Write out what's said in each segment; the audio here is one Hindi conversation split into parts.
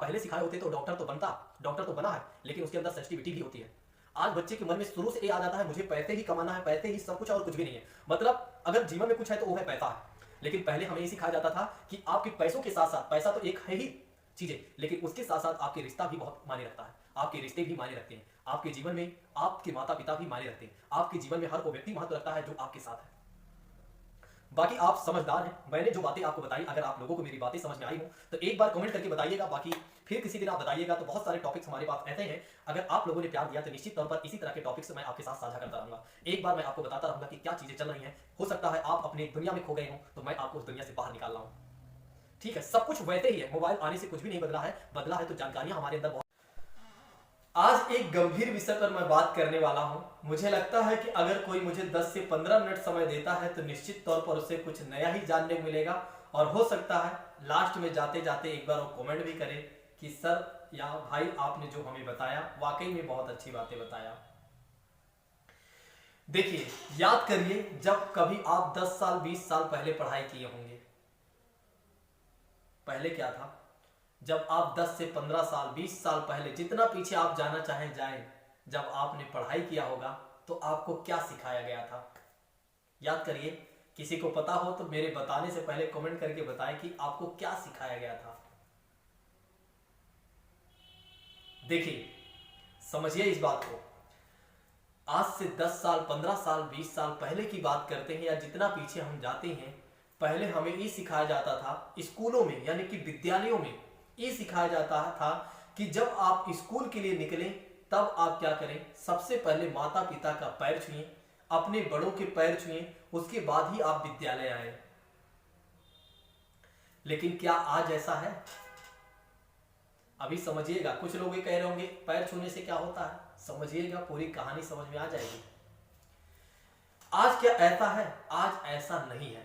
पहले सिखाए होते तो डॉक्टर तो बनता, डॉक्टर तो बना है, लेकिन उसके अंदर सेंसिटिविटी भी होती है। आज बच्चे के मन में शुरू से ये आ जाता है मुझे पैसे ही कमाना है, पैसे ही सब कुछ और कुछ भी नहीं है। मतलब अगर जीवन में कुछ है तो वो है पैसा है। लेकिन पहले हमें ये सिखाया जाता था कि आपके पैसों के साथ साथ, पैसा तो एक है ही चीजें, लेकिन उसके साथ साथ आपके रिश्ता भी बहुत मायने रखता है, आपके रिश्ते भी मायने रखते हैं, आपके जीवन में आपके माता पिता भी मायने रखते हैं, आपके जीवन में हर वो व्यक्ति महत्व रखता है जो आपके साथ है। बाकी आप समझदार हैं, मैंने जो बातें आपको बताई, अगर आप लोगों को मेरी बातें समझ में आई हो तो एक बार कमेंट करके बताइएगा। बाकी फिर किसी दिन आप बताइएगा। तो बहुत सारे टॉपिक्स हमारे पास ऐसे हैं, अगर आप लोगों ने प्यार दिया तो निश्चित तौर पर इसी तरह के टॉपिक्स मैं आपके साथ साझा करता रहूंगा। एक बार मैं आपको बताता रहूंगा कि क्या चीजें चल रही हैं। हो सकता है आप अपनी दुनिया में खो गए हो तो मैं आपको उस दुनिया से बाहर निकाल रहा हूं। ठीक है, सब कुछ वैसे ही है, मोबाइल आने से कुछ भी नहीं बदला है, बदला है तो जानकारियां हमारे अंदर बहुत। आज एक गंभीर विषय पर मैं बात करने वाला हूं। मुझे लगता है कि अगर कोई मुझे 10 से 15 मिनट समय देता है तो निश्चित तौर पर उसे कुछ नया ही जानने को मिलेगा। और हो सकता है लास्ट में जाते जाते एक बार वो कमेंट भी करे कि सर या भाई आपने जो हमें बताया वाकई में बहुत अच्छी बातें बताया। देखिए, याद करिए जब कभी आप 10 साल 20 साल पहले पढ़ाई किए होंगे, पहले क्या था, जब आप 10 से 15 साल 20 साल पहले जितना पीछे आप जाना चाहें जाएं, जब आपने पढ़ाई किया होगा तो आपको क्या सिखाया गया था। याद करिए, किसी को पता हो तो मेरे बताने से पहले कमेंट करके बताएं कि आपको क्या सिखाया गया था। देखिए, समझिए इस बात को। आज से 10 साल 15 साल 20 साल पहले की बात करते हैं या जितना पीछे हम जाते हैं, पहले हमें ये सिखाया जाता था स्कूलों में, यानी कि विद्यालयों में ये सिखाया जाता था कि जब आप स्कूल के लिए निकलें तब आप क्या करें, सबसे पहले माता पिता का पैर छुएं, अपने बड़ों के पैर छुएं, उसके बाद ही आप विद्यालय आए। लेकिन क्या आज ऐसा है? अभी समझिएगा, कुछ लोग ये कह रहे होंगे पैर छूने से क्या होता है, समझिएगा पूरी कहानी समझ में आ जाएगी। आज क्या ऐसा है? आज ऐसा नहीं है।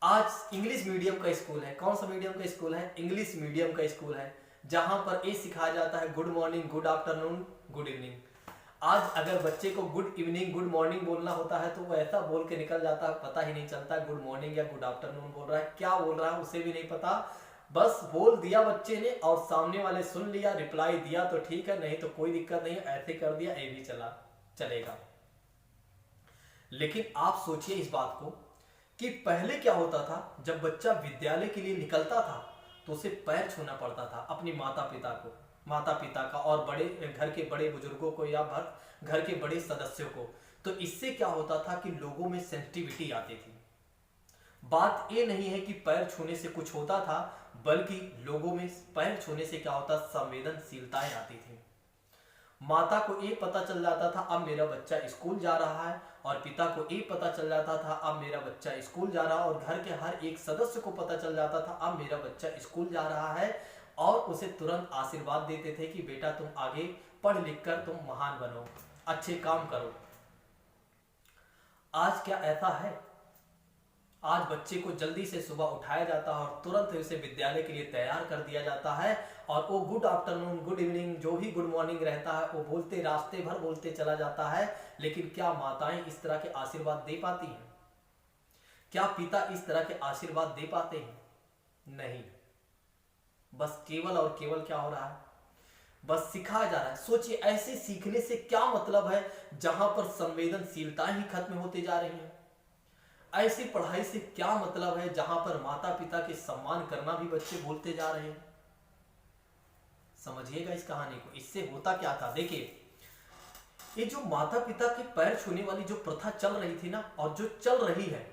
आज इंग्लिश मीडियम का स्कूल है। कौन सा मीडियम का स्कूल है? इंग्लिश मीडियम का स्कूल है, जहां पर ये सिखाया जाता है good morning, good afternoon, good evening. आज अगर बच्चे को गुड इवनिंग गुड मॉर्निंग बोलना होता है तो वो ऐसा बोल के निकल जाता है, पता ही नहीं चलता गुड मॉर्निंग या गुड आफ्टरनून बोल रहा है, क्या बोल रहा है उसे भी नहीं पता। बस बोल दिया बच्चे ने और सामने वाले सुन लिया, रिप्लाई दिया तो ठीक है, नहीं तो कोई दिक्कत नहीं है, ऐसे कर दिया ये भी चलेगा। लेकिन आप सोचिए इस बात को कि पहले क्या होता था, जब बच्चा विद्यालय के लिए निकलता था तो उसे पैर छूना पड़ता था अपनी माता पिता को, माता पिता का और बड़े घर के बड़े बुजुर्गों को या घर के बड़े सदस्यों को। तो इससे क्या होता था कि लोगों में सेंसिटिविटी आती थी। बात ये नहीं है कि पैर छूने से कुछ होता था, बल्कि लोगों में पैर छूने से क्या होता, संवेदनशीलताएं आती थी। माता को ये पता चल जाता था अब मेरा बच्चा स्कूल जा रहा है, और पिता को ये पता चल जाता था अब मेरा बच्चा स्कूल जा रहा है, और घर के हर एक सदस्य को पता चल जाता था अब मेरा बच्चा स्कूल जा रहा है, और उसे तुरंत आशीर्वाद देते थे कि बेटा तुम आगे पढ़ लिख कर तुम महान बनो, अच्छे काम करो। आज क्या ऐसा है? आज बच्चे को जल्दी से सुबह उठाया जाता है और तुरंत उसे विद्यालय के लिए तैयार कर दिया जाता है, और वो गुड आफ्टरनून गुड इवनिंग जो भी गुड मॉर्निंग रहता है वो बोलते रास्ते भर बोलते चला जाता है। लेकिन क्या माताएं इस तरह के आशीर्वाद दे पाती हैं? क्या पिता इस तरह के आशीर्वाद दे पाते हैं? नहीं। बस केवल और केवल क्या हो रहा है, बस सिखाया जा रहा है। सोचिए, ऐसे सीखने से क्या मतलब है जहां पर संवेदनशीलताएं ही खत्म होती जा रही हैं। ऐसी पढ़ाई से क्या मतलब है जहां पर माता पिता के सम्मान करना भी बच्चे भूलते जा रहे हैं। समझिएगा इस कहानी को। इससे होता क्या था, देखिए, ये जो माता पिता के पैर छूने वाली जो प्रथा चल रही थी ना, और जो चल रही है,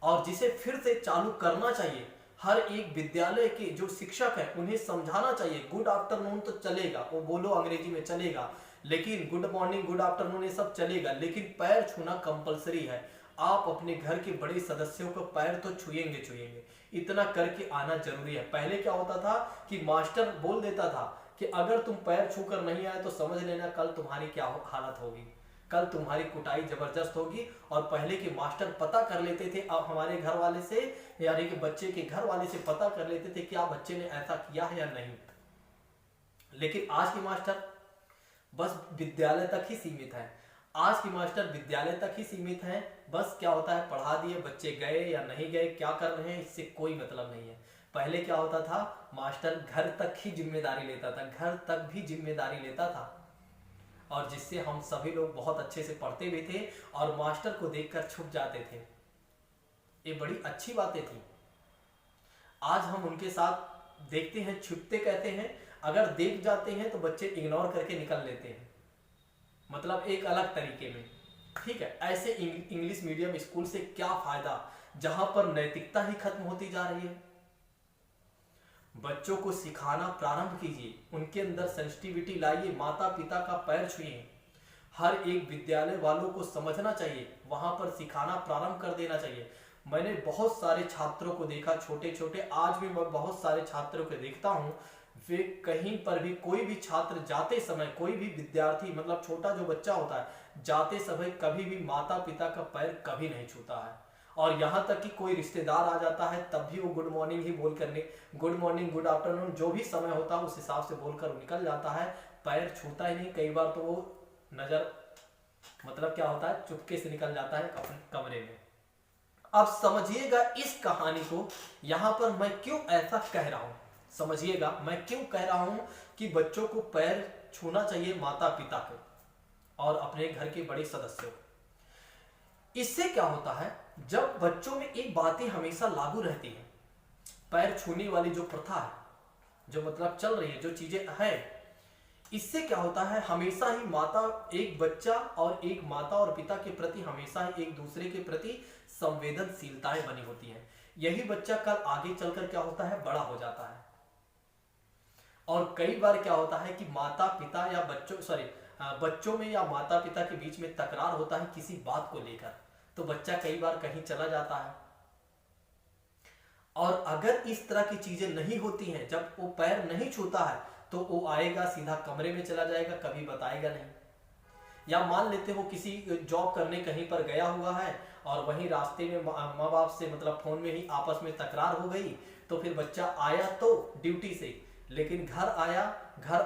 और जिसे फिर से चालू करना चाहिए, हर एक विद्यालय के जो शिक्षक है उन्हें समझाना चाहिए। गुड आफ्टरनून तो चलेगा, वो बोलो अंग्रेजी में चलेगा, लेकिन गुड मॉर्निंग गुड आफ्टरनून ये सब चलेगा, लेकिन पैर छूना कंपलसरी है। आप अपने घर के बड़े सदस्यों को पैर तो छुएंगे, इतना करके आना जरूरी है। पहले क्या होता था कि मास्टर बोल देता था कि अगर तुम पैर छूकर नहीं आए तो समझ लेना कल तुम्हारी क्या हालत होगी, कल तुम्हारी कुटाई जबरदस्त होगी। और पहले के मास्टर पता कर लेते थे, अब हमारे घर वाले से, यानी कि बच्चे के घर वाले से पता कर लेते थे क्या बच्चे ने ऐसा किया है या नहीं। लेकिन आज के मास्टर बस विद्यालय तक ही सीमित है। आज के मास्टर विद्यालय तक ही सीमित हैं। बस क्या होता है, पढ़ा दिए, बच्चे गए या नहीं गए, क्या कर रहे हैं, इससे कोई मतलब नहीं है। पहले क्या होता था, मास्टर घर तक ही जिम्मेदारी लेता था, घर तक भी जिम्मेदारी लेता था, और जिससे हम सभी लोग बहुत अच्छे से पढ़ते भी थे और मास्टर को देखकर छुप जाते थे। ये बड़ी अच्छी बातें थी। आज हम उनके साथ देखते हैं, छुपते कहते हैं, अगर देख जाते हैं तो बच्चे इग्नोर करके निकल लेते हैं, मतलब एक अलग तरीके में। ठीक है, ऐसे इंग्लिश मीडियम स्कूल से क्या फायदा जहां पर नैतिकता ही खत्म होती जा रही है। बच्चों को सिखाना प्रारंभ कीजिए, उनके अंदर सेंसिटिविटी लाइए, माता पिता का पैर छुइए। हर एक विद्यालय वालों को समझना चाहिए, वहां पर सिखाना प्रारंभ कर देना चाहिए। मैंने बहुत सारे छात्रों को देखा, छोटे छोटे, आज भी मैं बहुत सारे छात्रों को देखता हूं, वे कहीं पर भी, कोई भी छात्र जाते समय, कोई भी विद्यार्थी, मतलब छोटा जो बच्चा होता है, जाते समय कभी भी माता पिता का पैर कभी नहीं छूता है। और यहाँ तक कि कोई रिश्तेदार आ जाता है तब भी वो गुड मॉर्निंग ही बोल करने, गुड मॉर्निंग, गुड आफ्टरनून, जो भी समय होता है उस हिसाब से बोलकर निकल जाता है, पैर छूता ही नहीं। कई बार तो वो नजर, मतलब क्या होता है, चुपके से निकल जाता है अपने कमरे में। अब समझिएगा इस कहानी को, यहां पर मैं क्यों ऐसा कह रहा हूं, समझिएगा मैं क्यों कह रहा हूं कि बच्चों को पैर छूना चाहिए माता पिता को और अपने घर के बड़े सदस्यों को। इससे क्या होता है, जब बच्चों में एक बातें हमेशा लागू रहती हैं, पैर छूने वाली जो प्रथा है, जो मतलब चल रही है, जो चीजें हैं, इससे क्या होता है, हमेशा ही माता, एक बच्चा और एक माता और पिता के प्रति हमेशा ही एक दूसरे के प्रति संवेदनशीलताएं बनी होती हैं। यही बच्चा कल आगे चलकर क्या होता है, बड़ा हो जाता है। और कई बार क्या होता है कि माता पिता या बच्चों में या माता पिता के बीच में तकरार होता है किसी बात को लेकर, तो बच्चा कई बार कहीं चला जाता है। और अगर इस तरह की चीजें नहीं होती हैं, जब वो पैर नहीं छूता है, तो वो आएगा सीधा कमरे में चला जाएगा, कभी बताएगा नहीं। या मान लेते हो किसी जॉब करने कहीं पर गया हुआ है और वहीं रास्ते में माँ बाप से, मतलब फोन में ही आपस में तकरार हो गई, तो फिर बच्चा आया तो ड्यूटी से, लेकिन घर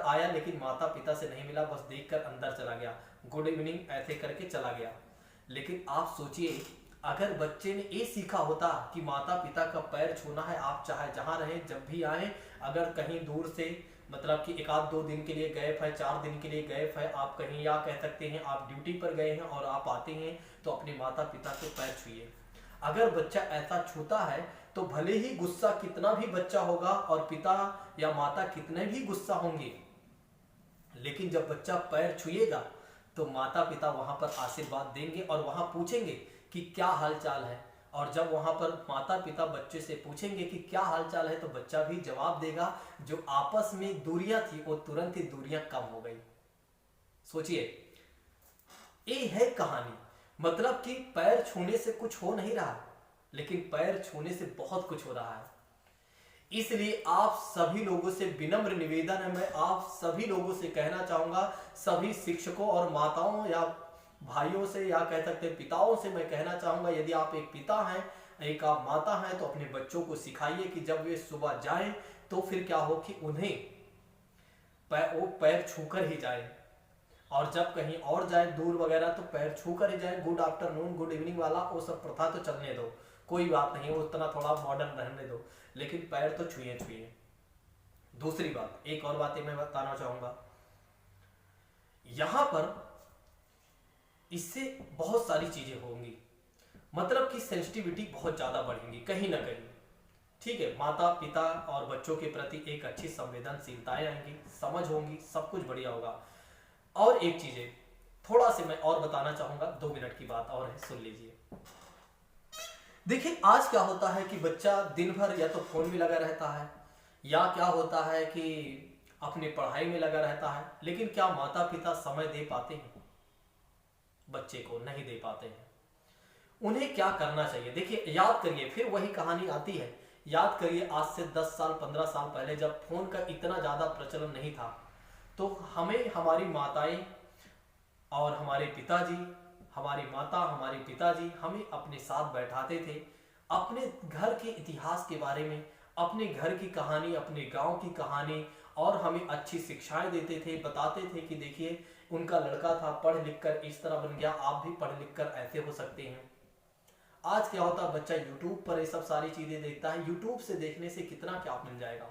आया लेकिन माता पिता से नहीं मिला, बस देखकर अंदर चला गया, गुड इवनिंग ऐसे करके चला गया। लेकिन आप सोचिए, अगर बच्चे ने ये सीखा होता कि माता पिता का पैर छूना है, आप चाहे जहां रहें, जब भी आए, अगर कहीं दूर से, मतलब कि एक आध 2 दिन के लिए गए है, 4 दिन के लिए गए है आप कहीं, या कह सकते हैं आप ड्यूटी पर गए हैं और आप आते हैं, तो अपने माता पिता के पैर छुइए। अगर बच्चा ऐसा छूता है तो भले ही गुस्सा कितना भी बच्चा होगा और पिता या माता कितने भी गुस्सा होंगे, लेकिन जब बच्चा पैर छुएगा तो माता पिता वहां पर आशीर्वाद देंगे और वहां पूछेंगे कि क्या हालचाल है। और जब वहां पर माता पिता बच्चे से पूछेंगे कि क्या हालचाल है, तो बच्चा भी जवाब देगा, जो आपस में दूरियां थी वो तुरंत ही दूरियां कम हो गई। सोचिए, ये है कहानी। मतलब कि पैर छूने से कुछ हो नहीं रहा, लेकिन पैर छूने से बहुत कुछ हो रहा है। इसलिए आप सभी लोगों से विनम्र निवेदन है, मैं आप सभी लोगों से कहना चाहूंगा, सभी शिक्षकों और माताओं या भाइयों से, या कह सकते हैं पिताओं से मैं कहना चाहूंगा, यदि आप एक पिता हैं, एक आप माता हैं, तो अपने बच्चों को सिखाइए कि जब वे सुबह जाएं तो फिर क्या हो कि उन्हें वो पैर छूकर ही जाए, और जब कहीं और जाए दूर वगैरह तो पैर छूकर ही जाए। गुड आफ्टरनून, गुड इवनिंग वाला वो सब प्रथा तो चलने दो, कोई बात नहीं, वो उतना थोड़ा मॉडर्न रहने दो, लेकिन पैर तो छुइए। दूसरी बात, एक और बात मैं बताना चाहूंगा, यहां पर इससे बहुत सारी चीजें होंगी, मतलब कि सेंसिटिविटी बहुत ज्यादा बढ़ेंगी कहीं ना कहीं। ठीक है, माता पिता और बच्चों के प्रति एक अच्छी संवेदनशीलताएं आएंगी, समझ होंगी, सब कुछ बढ़िया होगा। और एक चीजें थोड़ा से मैं और बताना चाहूंगा, 2 मिनट की बात और है, सुन लीजिए। देखिए, आज क्या होता है कि बच्चा दिन भर या तो फोन में लगा रहता है, या क्या होता है कि अपनी पढ़ाई में लगा रहता है, लेकिन क्या माता पिता समय दे पाते हैं? बच्चे को नहीं दे पाते हैं। उन्हें क्या करना चाहिए? देखिए, याद करिए, फिर वही कहानी आती है, याद करिए आज से 10 साल 15 साल पहले जब फोन का इतना ज्यादा प्रचलन नहीं था, तो हमें हमारी माताएं और हमारे पिताजी, हमारी माता हमारे पिताजी हमें अपने साथ बैठाते थे, अपने घर के इतिहास के बारे में, अपने घर की कहानी, अपने गांव की कहानी, और हमें अच्छी शिक्षाएं देते थे, बताते थे कि देखिए उनका लड़का था, पढ़ लिख कर इस तरह बन गया, आप भी पढ़ लिख कर ऐसे हो सकते हैं। आज क्या होता है, बच्चा यूट्यूब पर ये सब सारी चीजें देखता है, यूट्यूब से देखने से कितना क्या मिल जाएगा।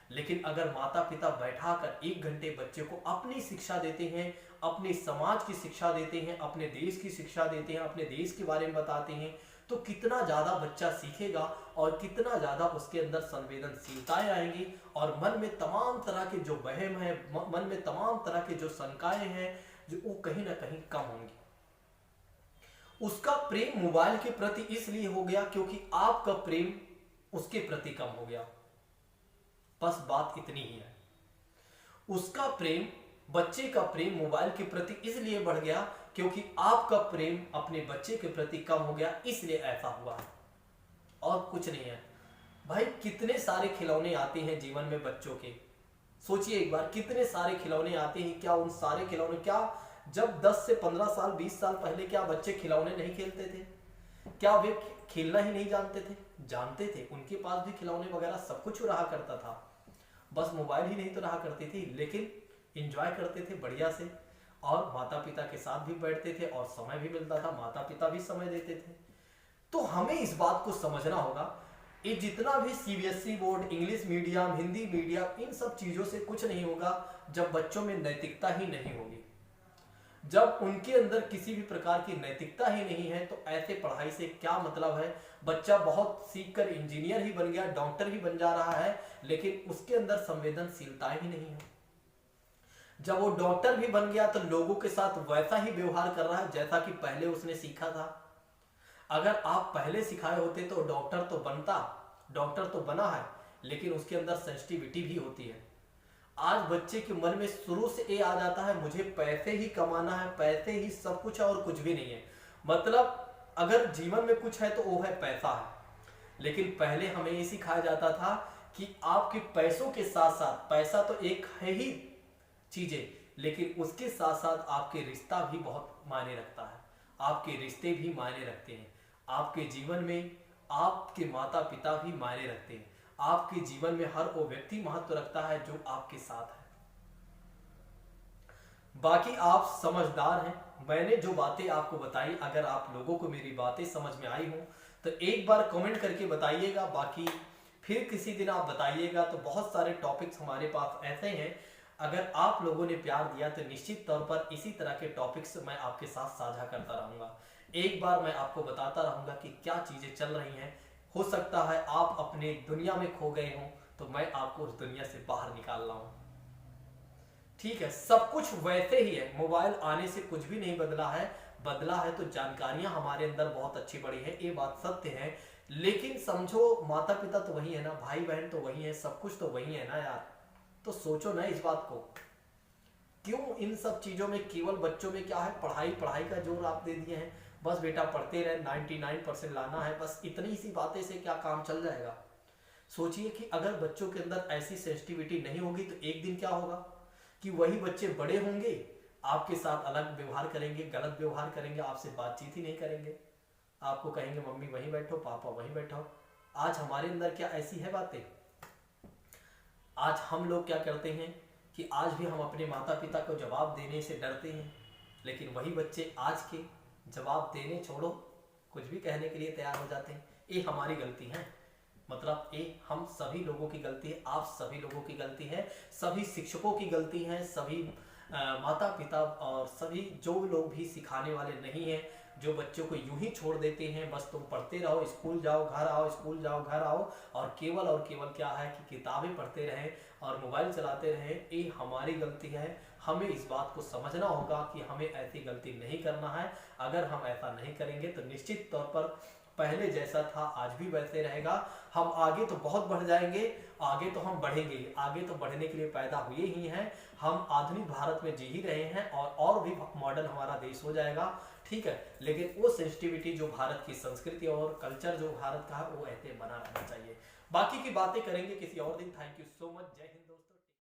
लेकिन अगर माता पिता बैठाकर 1 घंटे बच्चे को अपनी शिक्षा देते हैं, अपने समाज की शिक्षा देते हैं, अपने देश की शिक्षा देते हैं, अपने देश के बारे में बताते हैं, तो कितना ज्यादा बच्चा सीखेगा और कितना ज्यादा उसके अंदर संवेदनशीलताएं आएंगी और मन में तमाम तरह के जो वहम है, मन में तमाम तरह के जो शंकाएं हैं, जो वो कहीं ना कहीं कम होंगी। उसका प्रेम मोबाइल के प्रति इसलिए हो गया क्योंकि आपका प्रेम उसके प्रति कम हो गया, बस बात इतनी ही है। उसका प्रेम, बच्चे का प्रेम मोबाइल के प्रति इसलिए बढ़ गया क्योंकि आपका प्रेम अपने बच्चे के प्रति कम हो गया, इसलिए ऐसा हुआ, और कुछ नहीं है। भाई कितने सारे खिलौने आते हैं जीवन में बच्चों के, सोचिए एक बार, कितने सारे खिलौने आते हैं। क्या उन सारे खिलौने, क्या जब 10 से 15 साल 20 साल पहले क्या बच्चे खिलौने नहीं खेलते थे? क्या वे खेलना ही नहीं जानते थे? जानते थे, उनके पास भी खिलौने वगैरह सब कुछ रहा करता था, बस मोबाइल ही नहीं तो रहा करती थी। लेकिन एंजॉय करते थे बढ़िया से, और माता पिता के साथ भी बैठते थे और समय भी मिलता था, माता पिता भी समय देते थे। तो हमें इस बात को समझना होगा, ये जितना भी CBSE board, English medium, Hindi medium, इन सब चीजों से कुछ नहीं होगा जब बच्चों में नैतिकता ही नहीं होगी। जब उनके अंदर किसी भी प्रकार की नैतिकता ही नहीं है तो ऐसे पढ़ाई से क्या मतलब है? बच्चा बहुत सीखकर इंजीनियर ही बन गया, डॉक्टर ही बन जा रहा है, लेकिन उसके अंदर संवेदनशीलताएं ही नहीं है। जब वो डॉक्टर भी बन गया तो लोगों के साथ वैसा ही व्यवहार कर रहा है जैसा कि पहले उसने सीखा था। अगर आप पहले सिखाए होते तो डॉक्टर तो बनता, डॉक्टर तो बना है, लेकिन उसके अंदर सेंसिटिविटी भी होती है। आज बच्चे के मन में शुरू से ये आ जाता है, मुझे पैसे ही कमाना है, पैसे ही सब कुछ है और कुछ भी नहीं है। मतलब अगर जीवन में कुछ है तो वो है पैसा है। लेकिन पहले हमें ये सिखाया जाता था कि आपके पैसों के साथ साथ, पैसा तो एक है ही चीजें, लेकिन उसके साथ साथ आपके रिश्ता भी बहुत मायने रखता है, आपके रिश्ते भी मायने रखते हैं, आपके जीवन में आपके माता पिता भी मायने रखते हैं, आपके जीवन में हर वो व्यक्ति महत्व रखता है जो आपके साथ है। बाकी आप समझदार हैं, मैंने जो बातें आपको बताई, अगर आप लोगों को मेरी बातें समझ में आई हो तो एक बार कमेंट करके बताइएगा। बाकी फिर किसी दिन आप बताइएगा। तो बहुत सारे टॉपिक्स हमारे पास ऐसे हैं, अगर आप लोगों ने प्यार दिया तो निश्चित तौर पर इसी तरह के टॉपिक्स मैं आपके साथ साझा करता रहूंगा। एक बार मैं आपको बताता रहूंगा कि क्या चीजें चल रही हैं। हो सकता है आप अपने दुनिया में खो गए हों तो मैं आपको उस दुनिया से बाहर निकाल रहा हूं। ठीक है, सब कुछ वैसे ही है, मोबाइल आने से कुछ भी नहीं बदला है। बदला है तो जानकारियां हमारे अंदर बहुत अच्छी बढ़ी है, ये बात सत्य है। लेकिन समझो, माता पिता तो वही है ना, भाई बहन तो वही है, सब कुछ तो वही है ना यार। तो सोचो ना इस बात को, क्यों इन सब चीजों में केवल बच्चों में क्या है, पढ़ाई पढ़ाई का जोर आप दे दिए हैं। बस बेटा पढ़ते रहे, 99% लाना है, बस इतनी सी बातें से क्या काम चल जाएगा? सोचिए कि अगर बच्चों के अंदर ऐसी सेंसिटिविटी नहीं होगी तो एक दिन क्या होगा कि वही बच्चे बड़े होंगे, आपके साथ अलग व्यवहार करेंगे, गलत व्यवहार करेंगे, आपसे बातचीत ही नहीं करेंगे, आपको कहेंगे मम्मी वहीं बैठो, पापा वहीं बैठो। आज हमारे अंदर क्या ऐसी है बातें? आज हम लोग क्या करते हैं कि आज भी हम अपने माता पिता को जवाब देने से डरते हैं, लेकिन वही बच्चे आज के जवाब देने छोड़ो, कुछ भी कहने के लिए तैयार हो जाते हैं। ये हमारी गलती है, मतलब ये हम सभी लोगों की गलती है, आप सभी लोगों की गलती है, सभी शिक्षकों की गलती है, सभी माता पिता और सभी जो लोग भी सिखाने वाले नहीं हैं, जो बच्चों को यूं ही छोड़ देते हैं, बस तुम पढ़ते रहो, स्कूल जाओ घर आओ, स्कूल जाओ घर आओ, और केवल क्या है कि किताबें पढ़ते रहें और मोबाइल चलाते रहें, ये हमारी गलती है। हमें इस बात को समझना होगा कि हमें ऐसी गलती नहीं करना है। अगर हम ऐसा नहीं करेंगे तो निश्चित तौर पर पहले जैसा था आज भी वैसे रहेगा। हम आगे तो बहुत बढ़ जाएंगे, आगे तो हम बढ़ेंगे, आगे तो बढ़ने के लिए पैदा हुए ही हैं। हम आधुनिक भारत में जी ही रहे हैं और भी मॉडर्न हमारा देश हो जाएगा, ठीक है। लेकिन वो सेंसिटिविटी जो भारत की संस्कृति और कल्चर जो भारत का है वो ऐसे बना रहना चाहिए। बाकी की बातें करेंगे किसी और दिन। Thank you so much. जय हिंद दोस्तों।